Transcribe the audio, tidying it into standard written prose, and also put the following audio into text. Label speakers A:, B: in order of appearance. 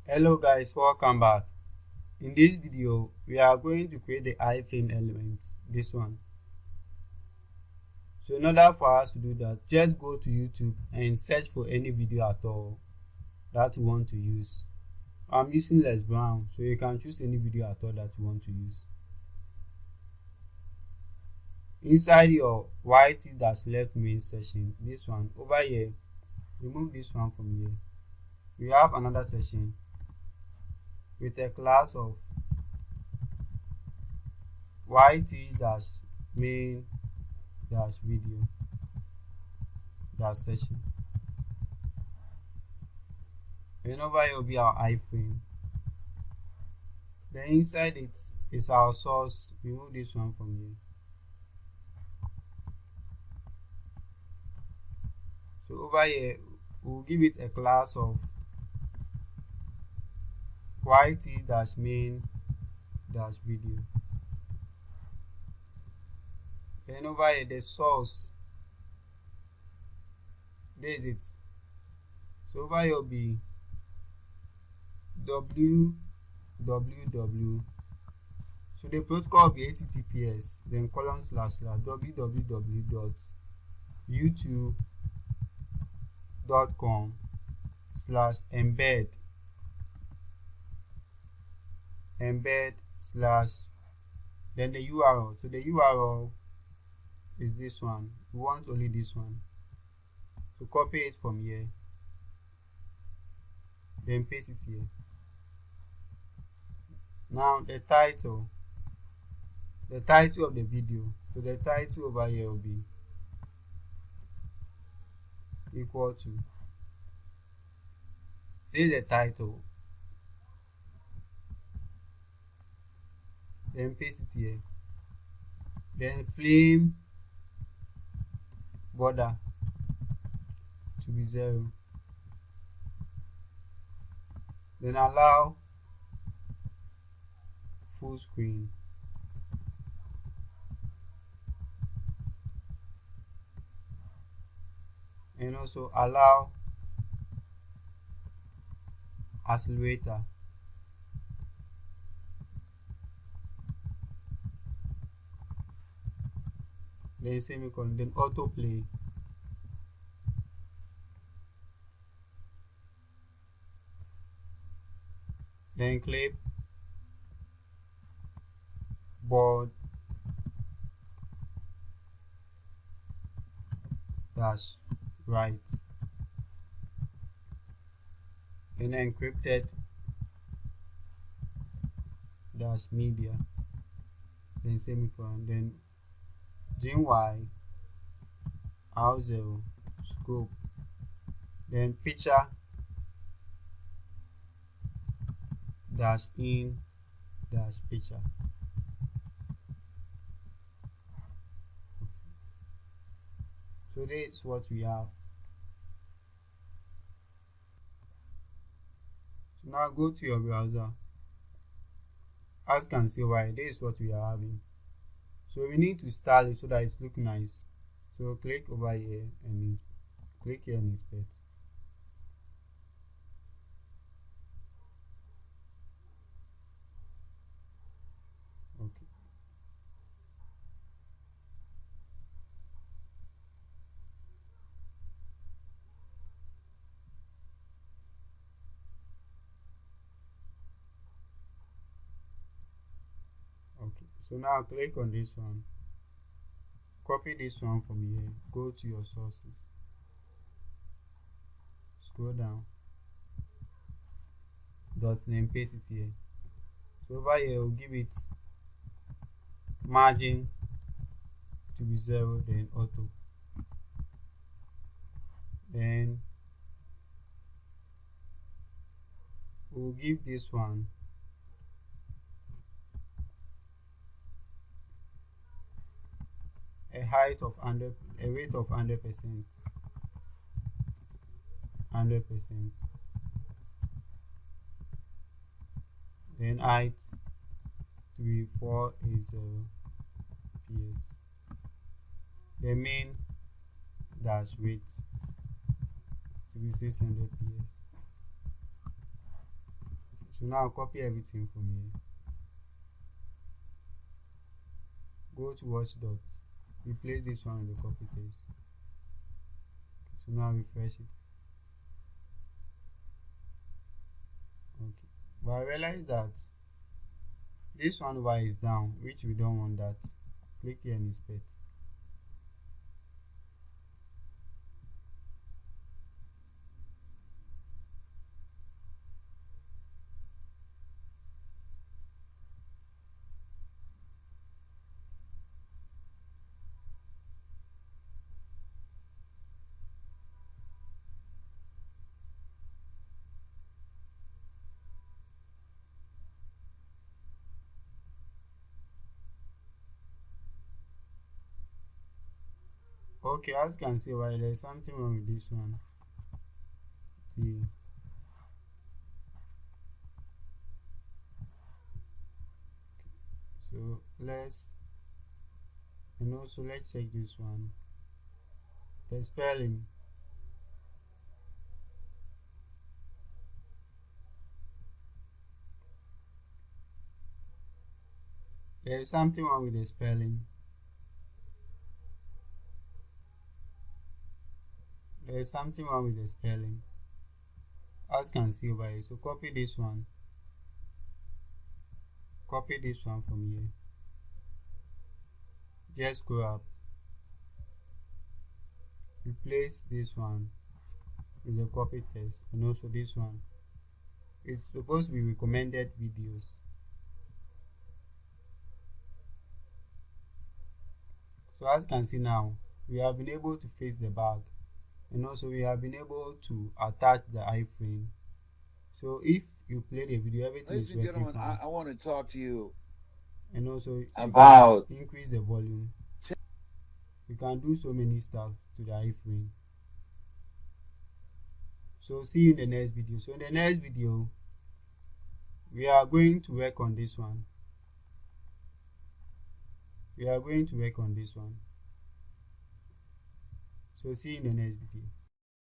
A: Hello guys, welcome back. In this video we are going to create the iframe element, this one. So in order for us to do that, just go to YouTube and search for any video at all that you want to use. I'm using Les Brown, so you can choose any video at all that you want to use. Inside your YT-left main section, this one over here, remove this one from here. We have another section with a class of YT-main-video-session. And over here will be our iframe. Then inside it is our source. Remove this one from here. So over here we'll give it a class of YT-main-video. Then over here the source, this is it. So over here will be www. So the protocol will be https then www.youtube.com/embed then the URL. So the URL is this one. We want only this one. So copy it from here, then paste it here. Now the title of the video. So the title over here will be equal to, this is the title, then paste it here. Then flame border to be 0. Then allow full screen. And also allow accelerator. Then semicolon, then autoplay. Then clip board dash right, and encrypted dash media, then semicolon, then GY R0 scope, then picture dash in dash picture. So this is what we have. So now go to your browser. As you can see over here, this is what we are having. So we need to style it so that it looks nice. So click over here and click here and inspect. Okay. Okay. So now click on this one. Copy this one from here. Go to your sources. Scroll down. .name, paste it here. So over here we'll give it margin to be 0, then auto. Then we'll give this one a height of a weight of 100%. Then height to be 480 ps. The main dash width to be 600 ps. So now copy everything from here. Go to watch dot. Replace this one with the copy text. So now refresh it. Okay. But I realize that this one Y is down, which we don't want that. Click here and inspect. Okay, as you can see, why there's something wrong with this one. So let's check this one. The spelling. There is something wrong with the spelling. There is something wrong with the spelling, as you can see over here. So copy this one. Copy this one from here. Just scroll up. Replace this one with the copy text, and also this one. It's supposed to be recommended videos. So as you can see now, we have been able to face the bag, and also we have been able to attach the iframe. So if you play the video, everything is working fine. Ladies and gentlemen,
B: I want to talk to you
A: and also
B: about
A: increase the volume. You can do so many stuff to the iframe. So see you in the next video. So in the next video, we are going to work on this one. So see you in the next video.